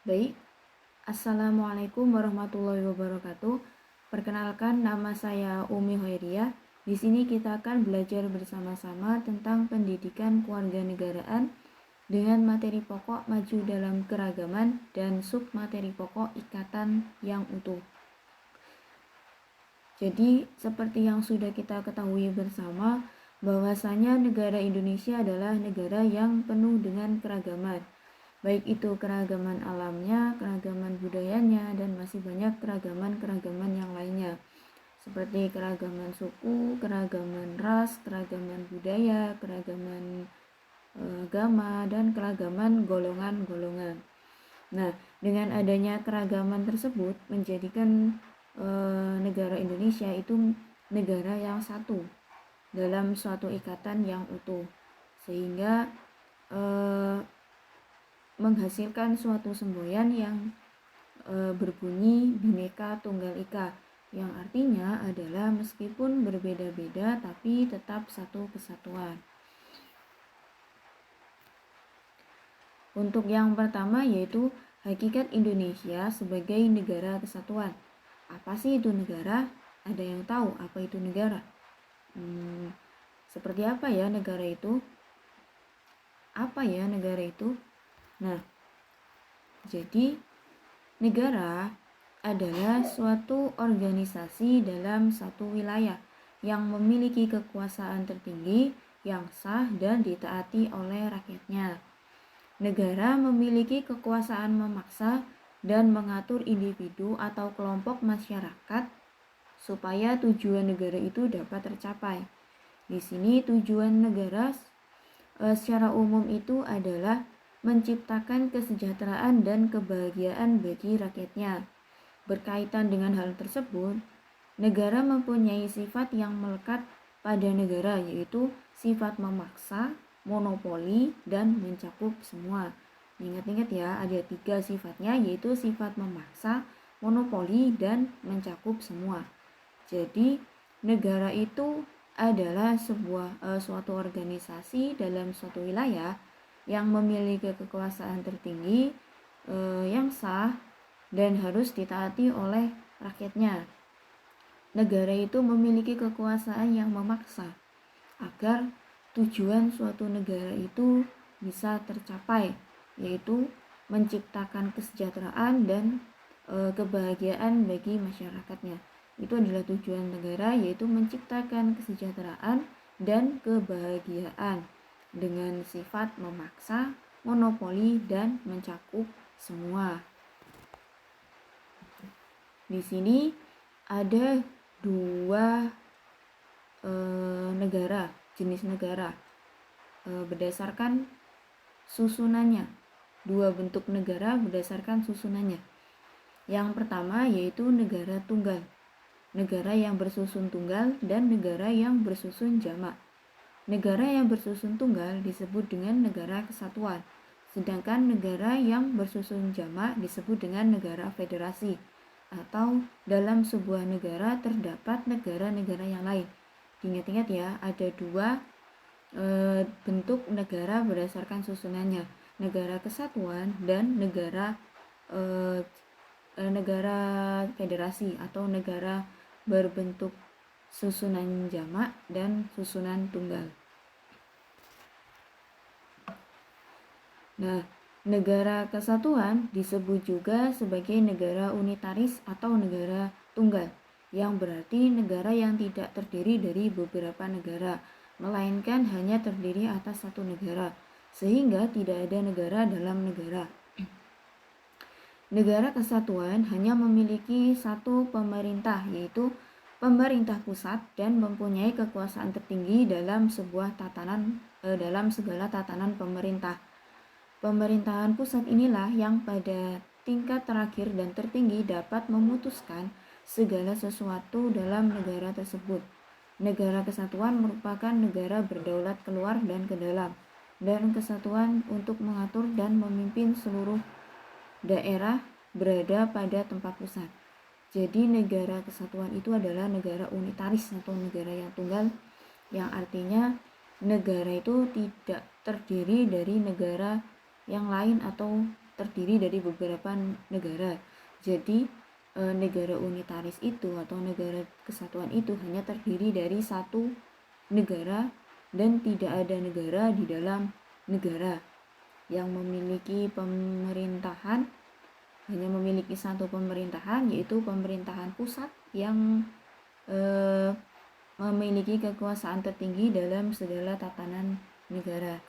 Baik, Assalamualaikum warahmatullahi wabarakatuh. Perkenalkan, nama saya Umi Hoiria. Di sini kita akan belajar bersama-sama tentang pendidikan kewarganegaraan dengan materi pokok maju dalam keragaman dan sub materi pokok ikatan yang utuh. Jadi, seperti yang sudah kita ketahui bersama, bahwasanya negara Indonesia adalah negara yang penuh dengan keragaman. Baik itu keragaman alamnya, keragaman budayanya, dan masih banyak keragaman-keragaman yang lainnya. Seperti keragaman suku, keragaman ras, keragaman budaya, keragaman agama, dan keragaman golongan-golongan. Nah, dengan adanya keragaman tersebut menjadikan negara Indonesia itu negara yang satu dalam suatu ikatan yang utuh, sehingga menghasilkan suatu semboyan yang berbunyi Bhinneka Tunggal Ika, yang artinya adalah meskipun berbeda-beda tapi tetap satu kesatuan. Untuk yang pertama yaitu hakikat Indonesia sebagai negara kesatuan. Apa sih itu negara? Ada yang tahu apa itu negara? Seperti apa ya negara itu? Apa ya negara itu? Nah, jadi negara adalah suatu organisasi dalam satu wilayah yang memiliki kekuasaan tertinggi yang sah dan ditaati oleh rakyatnya. Negara memiliki kekuasaan memaksa dan mengatur individu atau kelompok masyarakat supaya tujuan negara itu dapat tercapai. Di sini tujuan negara secara umum itu adalah menciptakan kesejahteraan dan kebahagiaan bagi rakyatnya. Berkaitan dengan hal tersebut, negara mempunyai sifat yang melekat pada negara, yaitu sifat memaksa, monopoli, dan mencakup semua. Ingat-ingat ya, ada 3 sifatnya, yaitu sifat memaksa, monopoli, dan mencakup semua. Jadi, negara itu adalah suatu organisasi dalam suatu wilayah yang memiliki kekuasaan tertinggi yang sah dan harus ditaati oleh rakyatnya. Negara itu memiliki kekuasaan yang memaksa agar tujuan suatu negara itu bisa tercapai, yaitu menciptakan kesejahteraan dan kebahagiaan bagi masyarakatnya. Itu adalah tujuan negara, yaitu menciptakan kesejahteraan dan kebahagiaan dengan sifat memaksa, monopoli, dan mencakup semua. Di sini ada 2 negara, jenis negara berdasarkan susunannya. 2 bentuk negara berdasarkan susunannya. Yang pertama yaitu negara tunggal, negara yang bersusun tunggal, dan negara yang bersusun jamak. Negara yang bersusun tunggal disebut dengan negara kesatuan, sedangkan negara yang bersusun jamak disebut dengan negara federasi, atau dalam sebuah negara terdapat negara-negara yang lain. Ingat-ingat ya, ada 2 bentuk negara berdasarkan susunannya, negara kesatuan dan negara federasi atau negara berbentuk susunan jamak dan susunan tunggal. Nah, negara kesatuan disebut juga sebagai negara unitaris atau negara tunggal, yang berarti negara yang tidak terdiri dari beberapa negara, melainkan hanya terdiri atas satu negara, sehingga tidak ada negara dalam negara. Negara kesatuan hanya memiliki satu pemerintah, yaitu pemerintah pusat, dan mempunyai kekuasaan tertinggi dalam sebuah dalam segala tatanan pemerintah. Pemerintahan pusat inilah yang pada tingkat terakhir dan tertinggi dapat memutuskan segala sesuatu dalam negara tersebut. Negara kesatuan merupakan negara berdaulat keluar dan ke dalam, dan kesatuan untuk mengatur dan memimpin seluruh daerah berada pada tempat pusat. Jadi negara kesatuan itu adalah negara unitaris atau negara yang tunggal, yang artinya negara itu tidak terdiri dari negara yang lain atau terdiri dari beberapa negara. Jadi negara unitaris itu atau negara kesatuan itu hanya terdiri dari satu negara dan tidak ada negara di dalam negara. Yang memiliki pemerintahan hanya memiliki satu pemerintahan, yaitu pemerintahan pusat yang memiliki kekuasaan tertinggi dalam segala tatanan negara.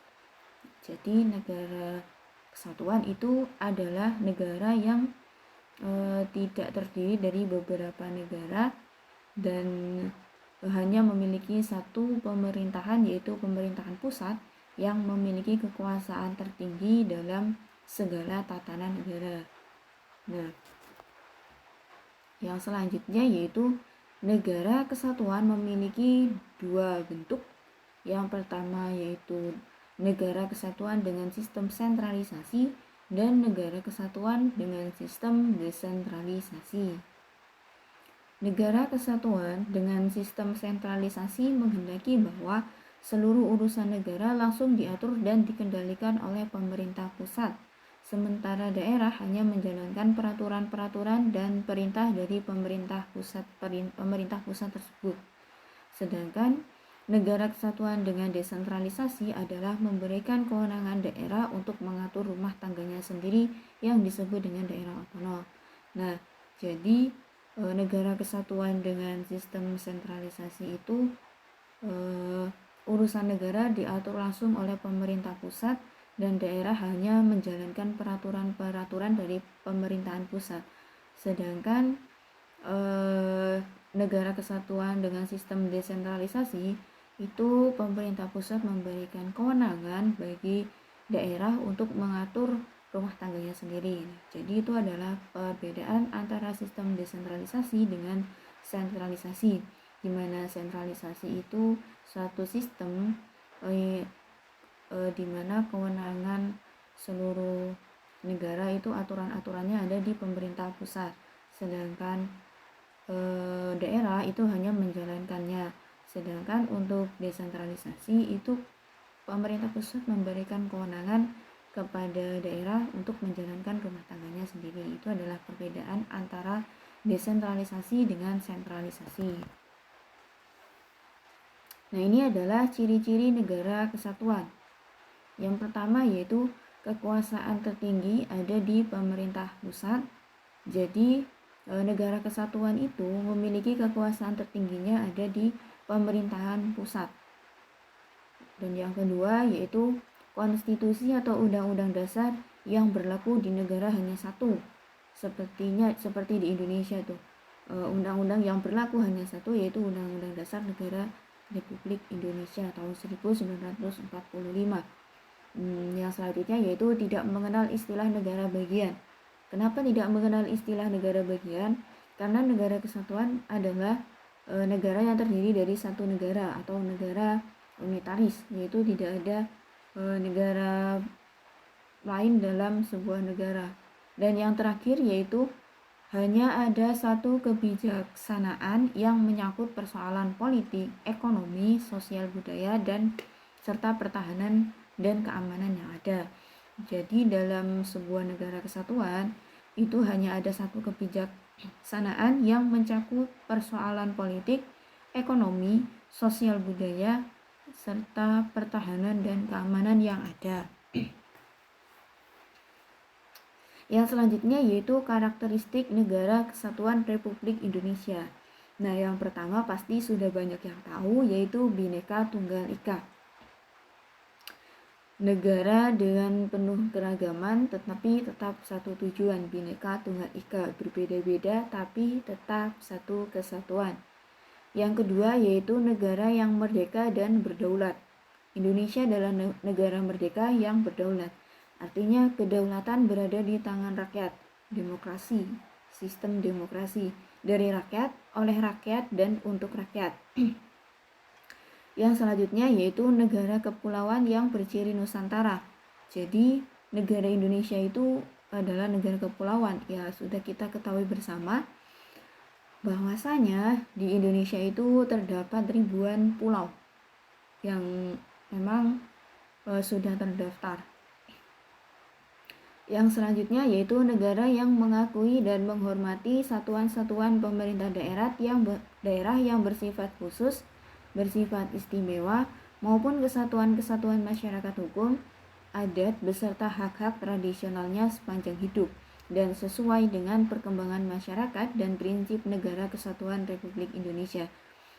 Jadi negara kesatuan itu adalah negara yang tidak terdiri dari beberapa negara dan hanya memiliki satu pemerintahan, yaitu pemerintahan pusat yang memiliki kekuasaan tertinggi dalam segala tatanan negara. Nah, yang selanjutnya yaitu negara kesatuan memiliki dua bentuk. Yang pertama yaitu negara kesatuan dengan sistem sentralisasi dan negara kesatuan dengan sistem desentralisasi. Negara kesatuan dengan sistem sentralisasi menghendaki bahwa seluruh urusan negara langsung diatur dan dikendalikan oleh pemerintah pusat, sementara daerah hanya menjalankan peraturan-peraturan dan perintah dari pemerintah pusat tersebut. Sedangkan negara kesatuan dengan desentralisasi adalah memberikan kewenangan daerah untuk mengatur rumah tangganya sendiri yang disebut dengan daerah otonom. Nah, jadi negara kesatuan dengan sistem sentralisasi itu urusan negara diatur langsung oleh pemerintah pusat dan daerah hanya menjalankan peraturan-peraturan dari pemerintahan pusat. Sedangkan negara kesatuan dengan sistem desentralisasi itu pemerintah pusat memberikan kewenangan bagi daerah untuk mengatur rumah tangganya sendiri. Jadi itu adalah perbedaan antara sistem desentralisasi dengan sentralisasi, di mana sentralisasi itu suatu sistem di mana kewenangan seluruh negara itu aturan-aturannya ada di pemerintah pusat, sedangkan daerah itu hanya menjalankannya. Sedangkan untuk desentralisasi itu pemerintah pusat memberikan kewenangan kepada daerah untuk menjalankan rumah tangganya sendiri. Itu adalah perbedaan antara desentralisasi dengan sentralisasi. Nah, ini adalah ciri-ciri negara kesatuan. Yang pertama yaitu kekuasaan tertinggi ada di pemerintah pusat. Jadi negara kesatuan itu memiliki kekuasaan tertingginya ada di pemerintahan pusat. Dan yang kedua yaitu konstitusi atau undang-undang dasar yang berlaku di negara hanya satu. Seperti di Indonesia tuh. Undang-undang yang berlaku hanya satu, yaitu Undang-Undang Dasar Negara Republik Indonesia tahun 1945. Yang selanjutnya yaitu tidak mengenal istilah negara bagian. Kenapa tidak mengenal istilah negara bagian? Karena negara kesatuan adalah negara yang terdiri dari satu negara atau negara unitaris, yaitu tidak ada negara lain dalam sebuah negara. Dan yang terakhir yaitu hanya ada satu kebijaksanaan yang menyangkut persoalan politik, ekonomi, sosial budaya, dan serta pertahanan dan keamanan yang ada. Jadi dalam sebuah negara kesatuan itu hanya ada satu kebijaksanaan yang mencakup persoalan politik, ekonomi, sosial budaya, serta pertahanan dan keamanan yang ada. Yang selanjutnya yaitu karakteristik negara kesatuan Republik Indonesia. Nah, yang pertama pasti sudah banyak yang tahu, yaitu Bhinneka Tunggal Ika. Negara dengan penuh keragaman tetapi tetap satu tujuan. Bhinneka Tunggal Ika, berbeda-beda tapi tetap satu kesatuan. Yang kedua yaitu negara yang merdeka dan berdaulat. Indonesia adalah negara merdeka yang berdaulat. Artinya kedaulatan berada di tangan rakyat. Demokrasi, sistem demokrasi dari rakyat, oleh rakyat, dan untuk rakyat. Yang selanjutnya yaitu negara kepulauan yang berciri Nusantara. Jadi negara Indonesia itu adalah negara kepulauan. Ya sudah kita ketahui bersama bahwasanya di Indonesia itu terdapat ribuan pulau yang memang sudah terdaftar. Yang selanjutnya yaitu negara yang mengakui dan menghormati satuan-satuan pemerintah daerah yang bersifat khusus, bersifat istimewa, maupun kesatuan-kesatuan masyarakat hukum, adat beserta hak-hak tradisionalnya sepanjang hidup dan sesuai dengan perkembangan masyarakat dan prinsip negara kesatuan Republik Indonesia.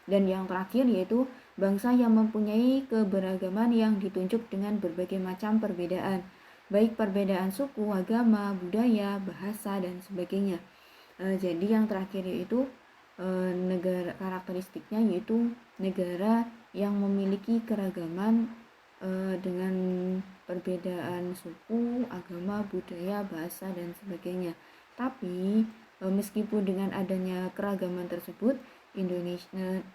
Dan yang terakhir yaitu bangsa yang mempunyai keberagaman yang ditunjuk dengan berbagai macam perbedaan, baik perbedaan suku, agama, budaya, bahasa, dan sebagainya. Jadi yang terakhir yaitu negara karakteristiknya yaitu negara yang memiliki keragaman dengan perbedaan suku, agama, budaya, bahasa, dan sebagainya. Tapi meskipun dengan adanya keragaman tersebut,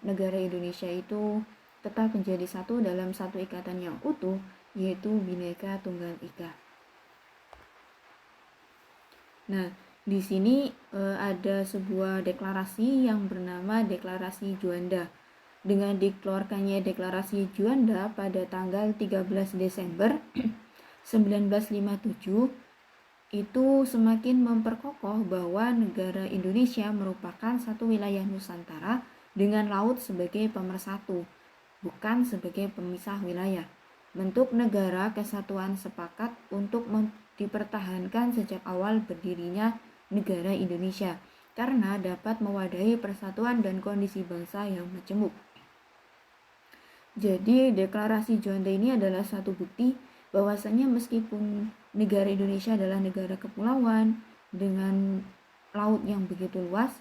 negara Indonesia itu tetap menjadi satu dalam satu ikatan yang utuh, yaitu Bhinneka Tunggal Ika. Nah, di sini ada sebuah deklarasi yang bernama Deklarasi Juanda. Dengan dikeluarkannya Deklarasi Juanda pada tanggal 13 Desember 1957, itu semakin memperkokoh bahwa negara Indonesia merupakan satu wilayah Nusantara dengan laut sebagai pemersatu, bukan sebagai pemisah wilayah. Bentuk negara kesatuan sepakat untuk dipertahankan sejak awal berdirinya negara Indonesia, karena dapat mewadahi persatuan dan kondisi bangsa yang majemuk. Jadi Deklarasi Juanda ini adalah satu bukti bahwasanya meskipun negara Indonesia adalah negara kepulauan dengan laut yang begitu luas,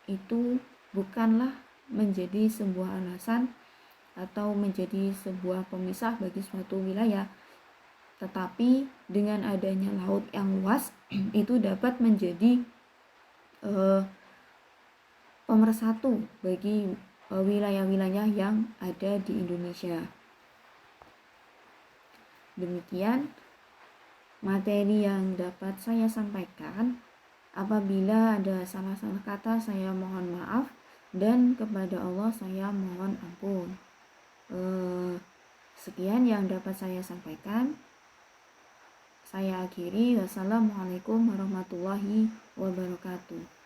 itu bukanlah menjadi sebuah alasan atau menjadi sebuah pemisah bagi suatu wilayah, tetapi dengan adanya laut yang luas itu dapat menjadi pemersatu bagi wilayah-wilayah yang ada di Indonesia. Demikian materi yang dapat saya sampaikan. Apabila ada salah-salah kata, saya mohon maaf, dan kepada Allah saya mohon ampun. Sekian yang dapat saya sampaikan. Saya akhiri. Wassalamualaikum warahmatullahi wabarakatuh.